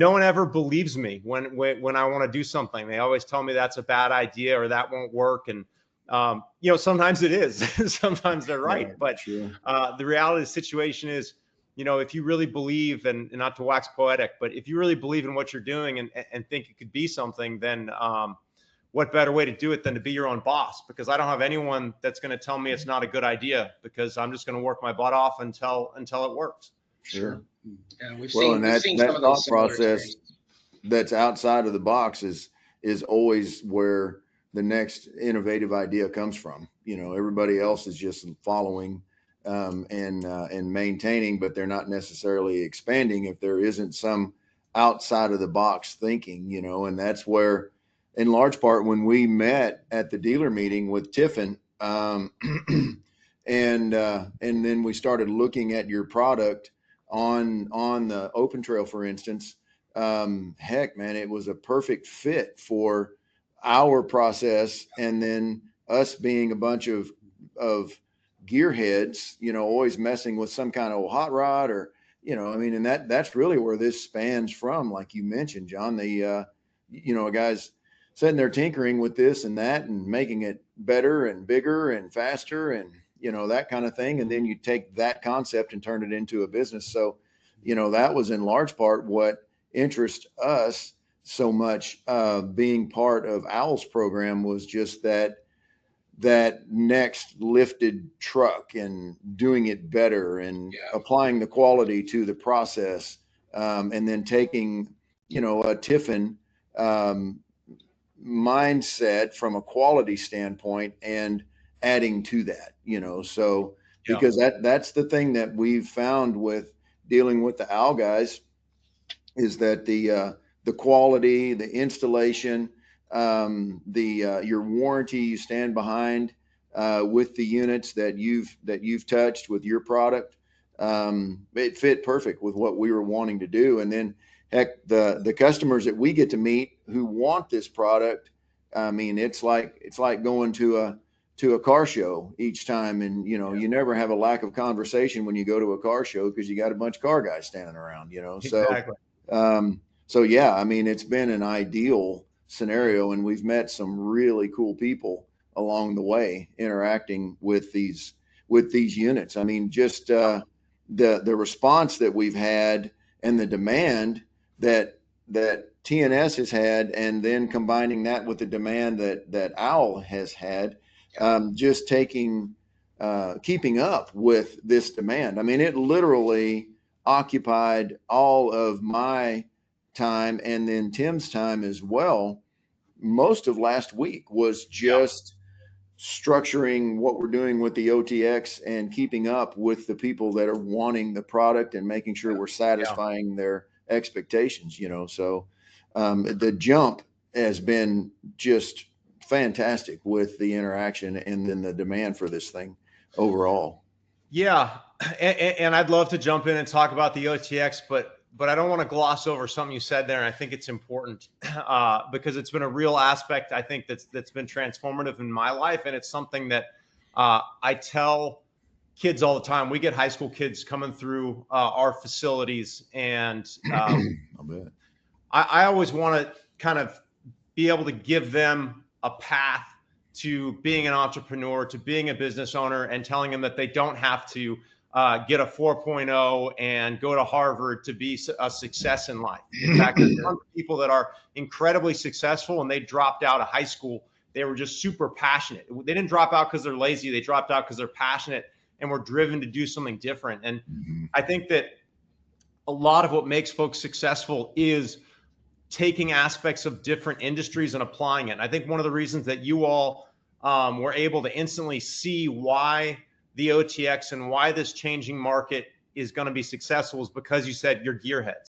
no one ever believes me when I want to do something. They always tell me that's a bad idea or that won't work. And, sometimes it is, sometimes they're right. But sure. the reality of the situation is, if you really believe, and not to wax poetic, but if you really believe in what you're doing and think it could be something, then what better way to do it than to be your own boss? Because I don't have anyone that's going to tell me it's not a good idea, because I'm just going to work my butt off until it works. Sure. And we've That seen some of thought those similar process experiences. that's outside of the box is always where the next innovative idea comes from. Everybody else is just following and maintaining, but they're not necessarily expanding if there isn't some outside of the box thinking. And that's where, in large part, when we met at the dealer meeting with Tiffin, and then we started looking at your product on the Open Trail, for instance. Heck, man, it was a perfect fit for our process. And then us being a bunch of gearheads, always messing with some kind of hot rod or, and that's really where this spans from. Like you mentioned, John, the, guys sitting there tinkering with this and that and making it better and bigger and faster and, that kind of thing. And then you take that concept and turn it into a business. So, that was in large part what interests us so much, being part of Owl's program, was just that next lifted truck and doing it better and applying the quality to the process. And then taking, a Tiffin mindset from a quality standpoint and adding to that, so because that's the thing that we've found with dealing with the Owl guys, is that the quality, the installation, your warranty you stand behind with the units that you've touched with your product, it fit perfect with what we were wanting to do. And then heck, the customers that we get to meet who want this product, I mean, it's like going to a car show each time. And, you never have a lack of conversation when you go to a car show, because you got a bunch of car guys standing around, Exactly. So yeah, I mean, it's been an ideal scenario, and we've met some really cool people along the way interacting with these units. I mean, just the response that we've had and the demand that TNS has had, and then combining that with the demand that Owl has had, just keeping up with this demand. I mean, it literally occupied all of my time, and then Tim's time as well. Most of last week was just structuring what we're doing with the OTX and keeping up with the people that are wanting the product and making sure we're satisfying their expectations, so the jump has been just fantastic with the interaction and then the demand for this thing overall. Yeah. And I'd love to jump in and talk about the OTX, but I don't want to gloss over something you said there. And I think it's important because it's been a real aspect, I think, that's been transformative in my life. And it's something that I tell kids all the time. We get high school kids coming through our facilities, and I always want to kind of be able to give them a path to being an entrepreneur, to being a business owner, and telling them that they don't have to get a 4.0 and go to Harvard to be a success in life. In fact, there's tons of people that are incredibly successful and they dropped out of high school. They were just super passionate. They didn't drop out because they're lazy. They dropped out because they're passionate and were driven to do something different. And I think that a lot of what makes folks successful is taking aspects of different industries and applying it. And I think one of the reasons that you all were able to instantly see why the OTX and why this changing market is going to be successful is because you said you're gearheads.